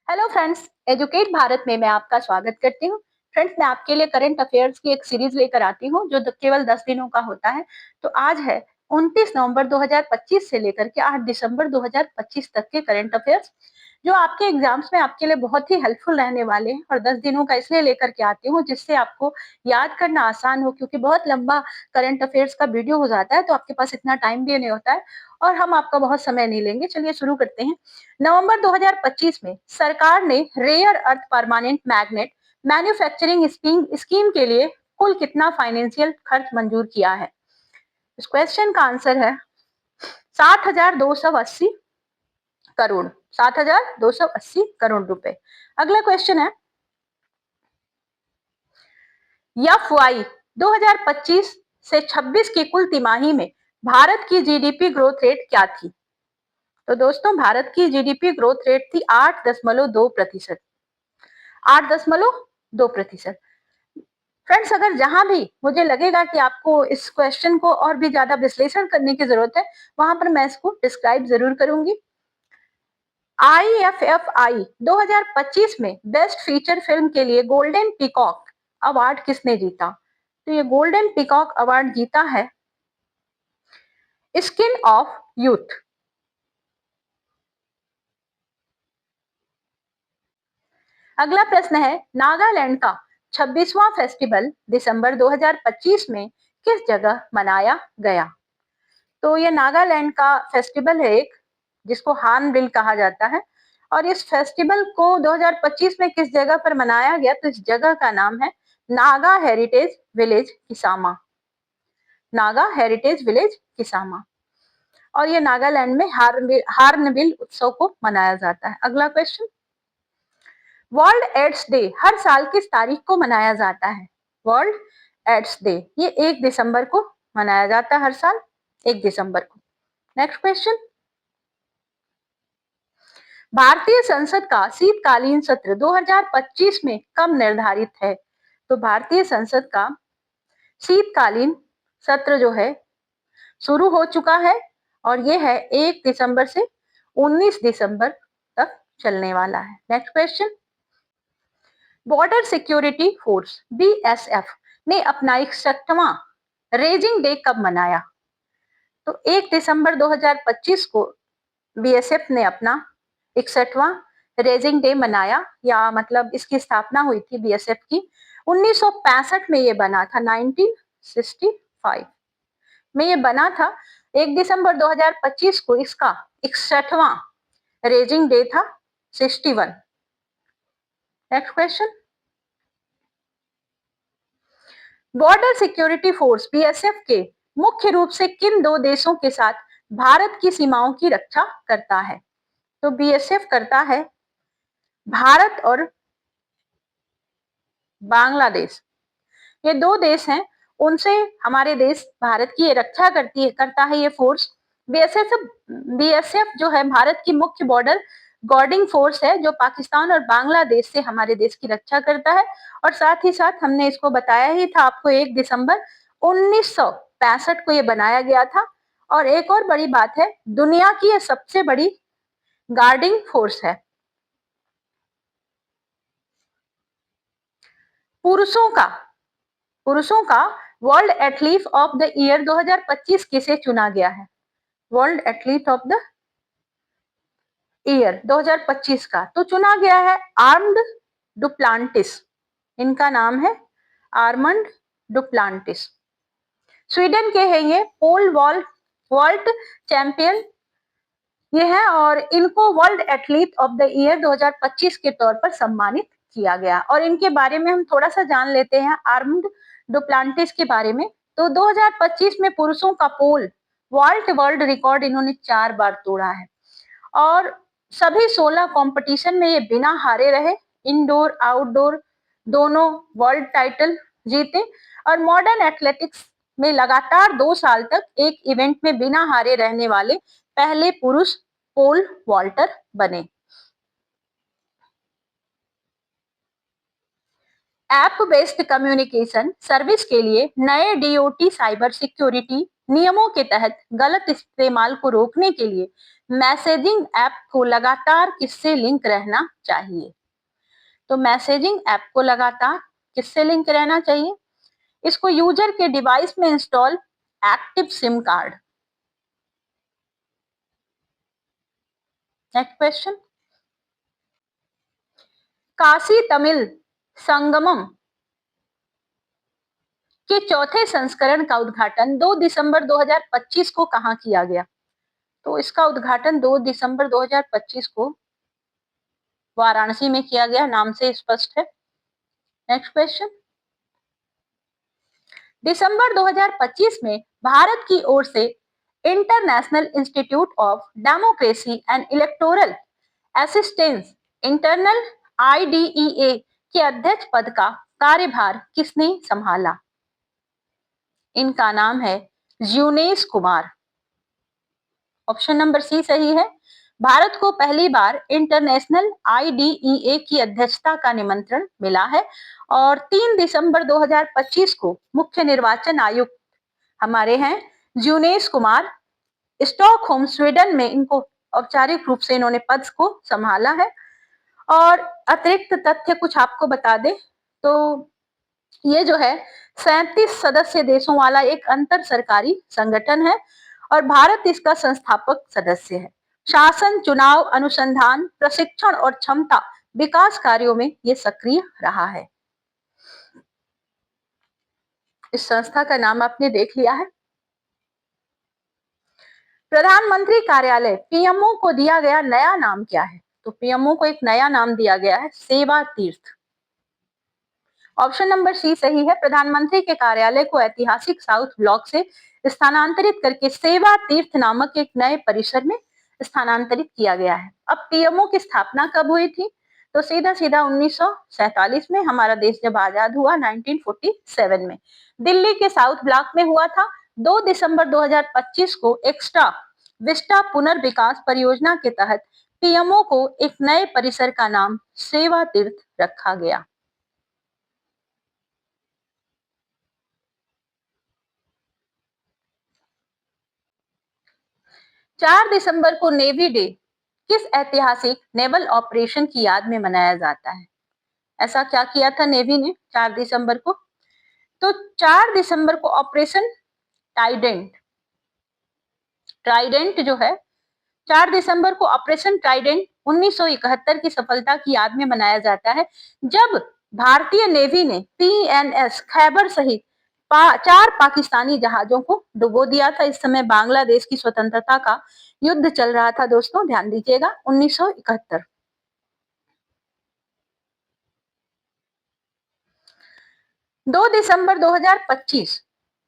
Hello friends, educate Bharat में मैं आपका स्वागत करती हूँ। फ्रेंड्स, मैं आपके लिए करंट अफेयर्स की एक सीरीज लेकर आती हूँ जो केवल 10 दिनों का होता है। तो आज है 29 नवंबर 2025 से लेकर के 8 दिसंबर 2025 तक के करंट अफेयर्स, जो आपके एग्जाम्स में आपके लिए बहुत ही हेल्पफुल रहने वाले हैं। और 10 दिनों का इसलिए लेकर के आती हूँ जिससे आपको याद करना आसान हो, क्योंकि बहुत लंबा करंट अफेयर्स का वीडियो हो जाता है तो आपके पास इतना टाइम भी नहीं होता है और हम आपका बहुत समय नहीं लेंगे। चलिए शुरू करते हैं। नवंबर 2025 में सरकार ने rare earth permanent magnet manufacturing scheme के लिए कुल कितना फाइनेंशियल खर्च मंजूर किया है? इस क्वेश्चन का आंसर है 7,280 करोड़। 7,280 करोड़ रुपए। अगला क्वेश्चन है, FY 2025 से 26 की कुल तिमाही में भारत की जीडीपी ग्रोथ रेट क्या थी? तो दोस्तों, भारत की जीडीपी ग्रोथ रेट थी 8.2%। 8.2%। फ्रेंड्स, अगर जहां भी मुझे लगेगा कि आपको इस क्वेश्चन को और भी ज्यादा विश्लेषण करने की जरूरत है, वहां पर मैं इसको डिस्क्राइब जरूर करूंगी। IFFI 2025 में बेस्ट फीचर फिल्म के लिए गोल्डन पीकॉक अवार्ड किसने जीता? तो ये गोल्डन पीकॉक अवार्ड जीता है स्किन ऑफ यूथ। अगला प्रश्न है, नागालैंड का 26वां फेस्टिवल दिसंबर 2025 में किस जगह मनाया गया? तो ये नागालैंड का फेस्टिवल है एक, जिसको हार्नबिल कहा जाता है। और इस फेस्टिवल को 2025 में किस जगह पर मनाया गया? तो इस जगह का नाम है Naga heritage village Kisama. Naga heritage village Kisama. और ये नागालैंड में हार्नबिल उत्सव को मनाया जाता है। अगला क्वेश्चन, वर्ल्ड एड्स डे हर साल किस तारीख को मनाया जाता है? वर्ल्ड एड्स डे ये 1 दिसंबर को मनाया जाता है, हर साल 1 दिसंबर को। नेक्स्ट क्वेश्चन, भारतीय संसद का शीतकालीन सत्र 2025 में कब निर्धारित है? तो भारतीय संसद का शीतकालीन सत्र जो है शुरू हो चुका है और ये है 1 दिसंबर से 19 दिसंबर तक चलने वाला है। Next question, border security force BSF ने अपना 61वां रेजिंग डे कब मनाया? तो 1 दिसंबर 2025 को BSF ने अपना 61वां रेजिंग डे मनाया, या मतलब इसकी स्थापना हुई थी BSF की 1965 में। ये बना था 1965 में ये बना था। 1 दिसंबर 2025 को इसका 61वां रेजिंग डे था, 61। Next question, border security force BSF के मुख्य रूप से किन दो देशों के साथ भारत की सीमाओं की रक्षा करता है? तो BSF करता है भारत और बांग्लादेश। ये दो देश हैं, उनसे हमारे देश भारत की रक्षा करता है ये फोर्स। बीएसएफ जो है भारत की मुख्य बॉर्डर गार्डिंग फोर्स है, जो पाकिस्तान और बांग्लादेश से हमारे देश की रक्षा करता है। और साथ ही साथ हमने इसको बताया ही था आपको, 1 दिसंबर 1965 को ये बनाया गया था। और एक और बड़ी बात है, दुनिया की ये सबसे बड़ी गार्डिंग फोर्स है। पुरुषों का पुरुषों का world athlete of the year 2025 किसे चुना गया है? World athlete of the year 2025 का तो चुना गया है आर्मड डुप्लांटिस। इनका नाम है आर्मंड डुप्लांटिस। स्वीडन के हैं ये, पोल वॉल्ट वर्ल्ड चैंपियन ये है, और इनको world athlete of the year 2025 के तौर पर सम्मानित किया गया। और इनके बारे में हम थोड़ा सा जान लेते हैं, आर्मड डुप्लांटिस के बारे में। तो 2025 में पुरुषों का पोल वॉल्ट वर्ल्ड रिकॉर्ड इन्होंने 4 बार तोड़ा है। और सभी 16 कंपटीशन में ये बिना हारे रहे, इंडोर आउटडोर दोनों वर्ल्ड टाइटल जीते। और मॉडर्न एथलेटिक्स में लगातार 2 साल तक एक इवेंट में बिना हारे रहने वाले पहले पुरुष पोल वॉल्टर बने। ऐप बेस्ड कम्युनिकेशन सर्विस के लिए नए DOT साइबर सिक्योरिटी नियमों के तहत गलत इस्तेमाल को रोकने के लिए मैसेजिंग ऐप को लगातार किससे लिंक रहना चाहिए? तो मैसेजिंग ऐप को लगातार किससे लिंक रहना चाहिए? इसको यूजर के डिवाइस में install active SIM card. Next question, Kashi Tamil Sangamam के चौथे संस्करण का उद्घाटन 2 दिसंबर 2025 को कहां किया गया? तो इसका उद्घाटन 2 दिसंबर 2025 को वाराणसी में किया गया, नाम से स्पष्ट है। नेक्स्ट क्वेश्चन, दिसंबर 2025 में भारत की ओर से international institute of democracy and electoral assistance internal IDEA के अध्यक्ष पद का कार्यभार किसने संभाला? इनका नाम है ज्यूनेश कुमार। ऑप्शन नंबर सी सही है। भारत को पहली बार इंटरनेशनल IDEA की अध्यक्षता का निमंत्रण मिला है और 3 दिसंबर 2025 को मुख्य निर्वाचन आयुक्त हमारे हैं ज्यूनेश कुमार। स्टॉकहोम स्वीडन में इनको औपचारिक रूप से इन्होंने पद को संभाला है। और अतिरिक्त तथ्य कुछ आपको बता दें तो ये जो है 37 सदस्य देशों वाला एक अंतर सरकारी संगठन है और भारत इसका संस्थापक सदस्य है। शासन, चुनाव, अनुसंधान, प्रशिक्षण और क्षमता विकास कार्यों में ये सक्रिय रहा है। इस संस्था का नाम आपने देख लिया है। प्रधानमंत्री कार्यालय PMO को दिया गया नया नाम क्या है? तो PMO को एक नया नाम दिया गया है सेवा तीर्थ। ऑप्शन नंबर सी सही है। प्रधानमंत्री के कार्यालय को ऐतिहासिक साउथ ब्लॉक से स्थानांतरित करके सेवा तीर्थ नामक एक नए परिसर में स्थानांतरित किया गया है। अब PMO की स्थापना कब हुई थी? तो सीधा सीधा 1947 में, हमारा देश जब आजाद हुआ 1947 में दिल्ली के साउथ ब्लॉक में हुआ था। 2 दिसंबर 2025 को एक्स्ट्रा विस्टा पुनर्विकास परियोजना के तहत PMO को एक नए परिसर का नाम सेवा तीर्थ रखा गया। 4 दिसंबर को नेवी डे किस ऐतिहासिक नेवल ऑपरेशन की याद में मनाया जाता है? ऐसा क्या किया था नेवी ने 4 दिसंबर को? तो 4 दिसंबर को ऑपरेशन ट्राइडेंट, ट्राइडेंट जो है 4 दिसंबर को ऑपरेशन ट्राइडेंट 1971 की सफलता की याद में मनाया जाता है, जब भारतीय नेवी ने PNS खैबर सहित 4 पाकिस्तानी जहाजों को डुबो दिया था। इस समय बांग्लादेश की स्वतंत्रता का युद्ध चल रहा था दोस्तों, ध्यान दीजिएगा 1971। 2 दिसंबर 2025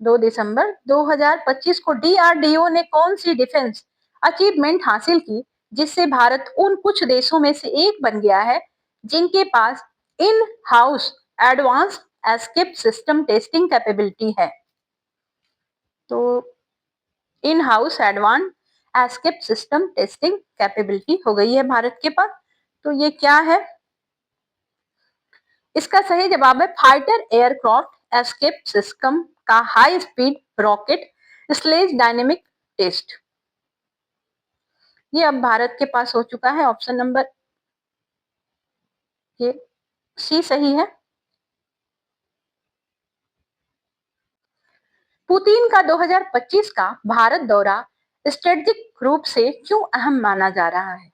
2 दिसंबर 2025 को DRDO ने कौन सी डिफेंस अचीवमेंट हासिल की जिससे भारत उन कुछ देशों में से एक बन गया है जिनके पास in house advance escape system testing capability है? तो in house advance escape system testing capability हो गई है भारत के पास। तो ये क्या है? इसका सही जवाब है फाइटर एयरक्राफ्ट एस्केप सिस्टम का high speed rocket sled dynamic test. ये अब भारत के पास हो चुका है। ऑप्शन नंबर ये सी सही है। पुतिन का 2025 का भारत दौरा स्ट्रेटेजिक रूप से क्यों अहम माना जा रहा है?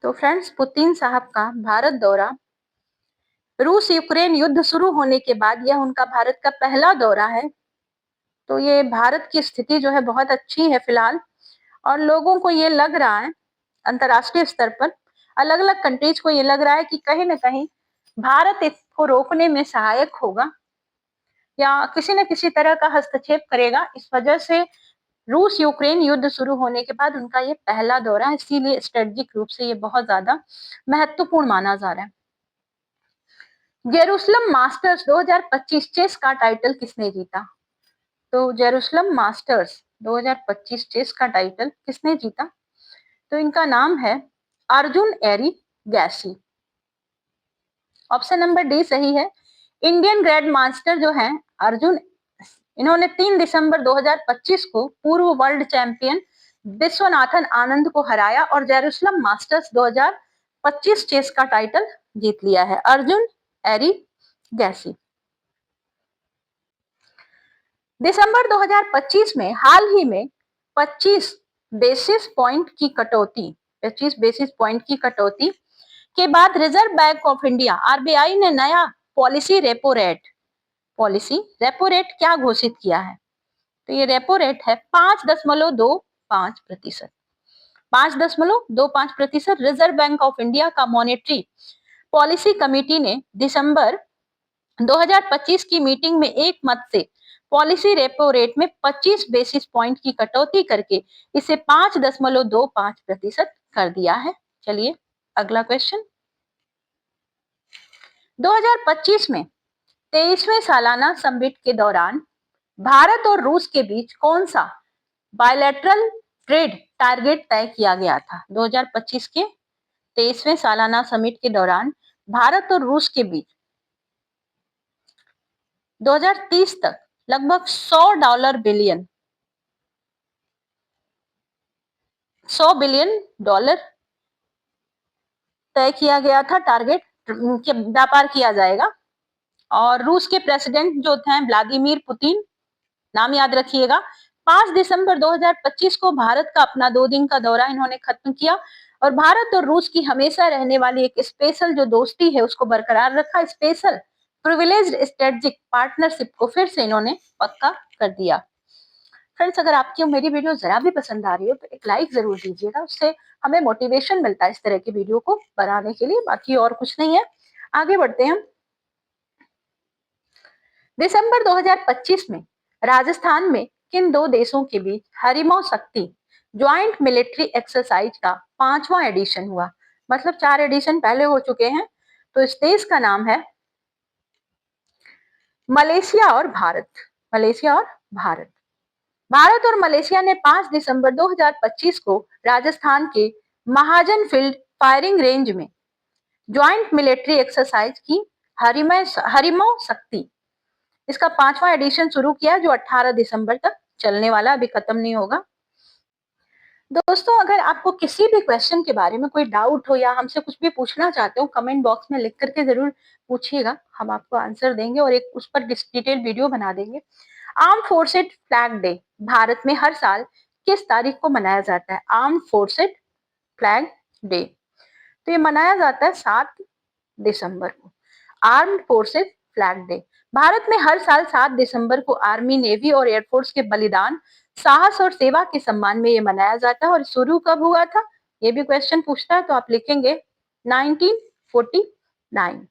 तो फ्रेंड्स, पुतिन साहब का भारत दौरा रूस यूक्रेन युद्ध शुरू होने के बाद यह उनका भारत का पहला दौरा है। तो ये भारत की स्थिति जो है बहुत अच्छी है फिलहाल, और लोगों को ये लग रहा है, अंतर्राष्ट्रीय स्तर पर अलग अलग कंट्रीज को ये लग रहा है कि कहीं ना कहीं भारत इसको रोकने में सहायक होगा या किसी न किसी तरह का हस्तक्षेप करेगा। इस वजह से रूस यूक्रेन युद्ध शुरू होने के बाद उनका ये पहला दौरा है, इसीलिए स्ट्रेटेजिक रूप से ये बहुत ज्यादा महत्वपूर्ण माना जा रहा है। जेरूसलम मास्टर्स 2025 चेस का टाइटल किसने जीता? तो जेरूसलम मास्टर्स 2025 चेस का टाइटल किसने जीता? तो इनका नाम है अर्जुन एरी गैसी। ऑप्शन नंबर डी सही है। इंडियन ग्रैंड मास्टर जो है अर्जुन इन्होंने 3 दिसंबर 2025 को पूर्व वर्ल्ड चैंपियन विश्वनाथन आनंद को हराया और जेरूसलम मास्टर्स 2025 चेस का टाइटल जीत लिया है। अर्जुन एरिगैसी। दिसंबर 2025 में हाल ही में 25 बेसिस पॉइंट की कटौती के बाद reserve bank of India RBI ने नया पॉलिसी रेपो रेट क्या घोषित किया है? तो ये रेपो रेट है 5.25%। 5.25% रिजर्व बैंक ऑफ इंडिया का मॉनेटरी पॉलिसी कमेटी ने दिसंबर 2025 की मीटिंग में एक मत से पॉलिसी रेपो रेट में 25 बेसिस पॉइंट की कटौती करके इसे 5.25% कर दिया है। चलिए अगला क्वेश्चन। 2025 में 23वें सालाना समिट के दौरान भारत और रूस के बीच कौन सा बायलैटरल ट्रेड टारगेट तय किया गया था? 2025 के 23वें सालाना समिट के दौरान भारत और रूस के बीच 2030 तक लगभग $100 बिलियन तय किया गया था, टारगेट के व्यापार किया जाएगा। और रूस के प्रेसिडेंट जो थे व्लादिमीर पुतिन, नाम याद रखिएगा। 5 दिसंबर 2025 को भारत का अपना 2 दिन का दौरा इन्होंने खत्म किया और भारत और रूस की हमेशा रहने वाली एक स्पेशल जो दोस्ती है उसको बरकरार रखा। स्पेशल प्रिविलेज्ड स्ट्रेटेजिक पार्टनरशिप को फिर से इन्होंने पक्का कर दिया। फ्रेंड्स, अगर आपकी मेरी वीडियो जरा भी पसंद आ रही हो तो एक लाइक जरूर दीजिएगा, उससे हमें मोटिवेशन मिलता है इस तरह की वीडियो को बनाने के लिए, बाकी और कुछ नहीं है। आगे बढ़ते हैं। दिसंबर 2025 में राजस्थान में किन 2 देशों के बीच हरिमौ शक्ति ज्वाइंट मिलिट्री एक्सरसाइज का 5वां एडिशन हुआ? मतलब 4 एडिशन पहले हो चुके हैं। तो इस देश का नाम है मलेशिया और भारत। भारत और मलेशिया ने 5 दिसंबर 2025 को राजस्थान के महाजन फील्ड फायरिंग रेंज में ज्वाइंट मिलिट्री एक्सरसाइज की हरिमौ शक्ति, इसका 5वां एडिशन शुरू किया जो 18 दिसंबर तक चलने वाला, अभी खत्म नहीं होगा। दोस्तों, अगर आपको किसी भी क्वेश्चन के बारे में कोई डाउट हो या हमसे कुछ भी पूछना चाहते हो, कमेंट बॉक्स में लिख करके जरूर पूछिएगा, हम आपको आंसर देंगे और एक उस पर डिटेल वीडियो बना देंगे। Arm forced flag day Bharat में हर साल किस तारीख को मनाया जाता है? आर्म फोर्सेड फ्लैग डे तो ये मनाया जाता है 7 दिसंबर को। Armed forces flag day Bharat में हर साल 7 दिसंबर को आर्मी, नेवी और एयरफोर्स के बलिदान, साहस और सेवा के सम्मान में ये मनाया जाता है। और शुरू कब हुआ था? ये भी क्वेश्चन पूछता है तो आप लिखेंगे 1949।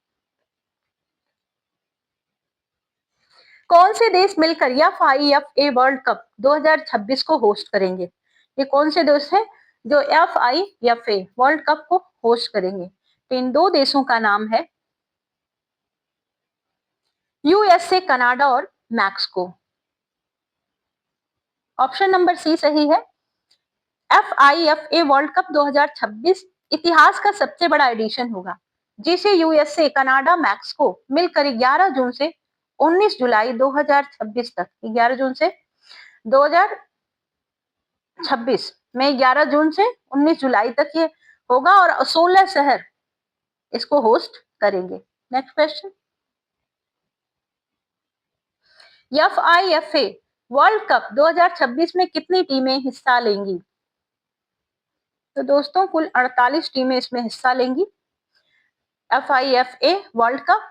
कौन से देश मिलकर FIFA वर्ल्ड कप 2026 को होस्ट करेंगे? ये कौन से देश है जो FIFA वर्ल्ड कप को होस्ट करेंगे? तो इन 2 देशों का नाम है यूएसए, कनाडा और मैक्सिको। ऑप्शन नंबर सी सही है। FIFA वर्ल्ड कप 2026 इतिहास का सबसे बड़ा एडिशन होगा जिसे यूएसए, कनाडा, मैक्सिको मिलकर 11 जून से 19 जुलाई 2026 तक, 11 जून से 2026 में 11 जून से 19 जुलाई तक ये होगा और 16 शहर इसको होस्ट करेंगे। Next question. FIFA world cup 2026 में कितनी टीमें हिस्सा लेंगी? तो दोस्तों कुल 48 टीमें इसमें हिस्सा लेंगी FIFA वर्ल्ड कप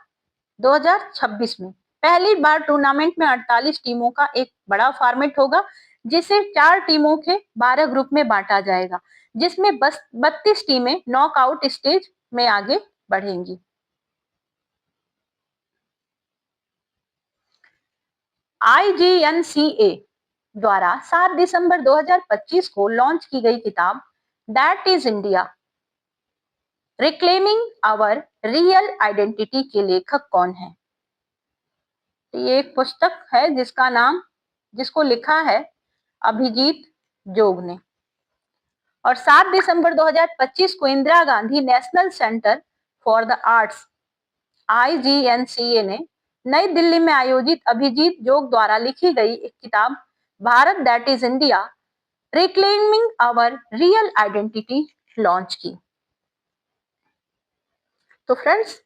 2026 में। पहली बार टूर्नामेंट में 48 टीमों का एक बड़ा फॉर्मेट होगा जिसे 4 टीमों के 12 ग्रुप में बांटा जाएगा, जिसमें बस 32 टीमें नॉकआउट स्टेज में आगे बढ़ेंगी। IGNCA द्वारा 7 दिसंबर 2025 को लॉन्च की गई किताब that is India reclaiming our real identity के लेखक कौन है? ये एक पुस्तक है जिसको लिखा है अभिजीत जोग ने। और 7 दिसंबर 2025 को Indira Gandhi national centre for the arts IGNCA ने नई दिल्ली में आयोजित अभिजीत जोग द्वारा लिखी गई एक किताब Bharat that is India reclaiming our real identity launch की। तो फ्रेंड्स,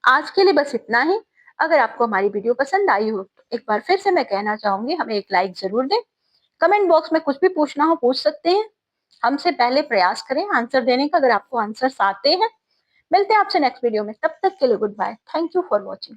आज के लिए बस इतना ही। अगर आपको हमारी वीडियो पसंद आई हो तो एक बार फिर से मैं कहना चाहूंगी, हमें एक लाइक जरूर दें। कमेंट बॉक्स में कुछ भी पूछना हो पूछ सकते हैं, हमसे पहले प्रयास करें आंसर देने का अगर आपको आंसर्स आते हैं। मिलते हैं आपसे नेक्स्ट वीडियो में, तब तक के लिए goodbye. Thank you for watching.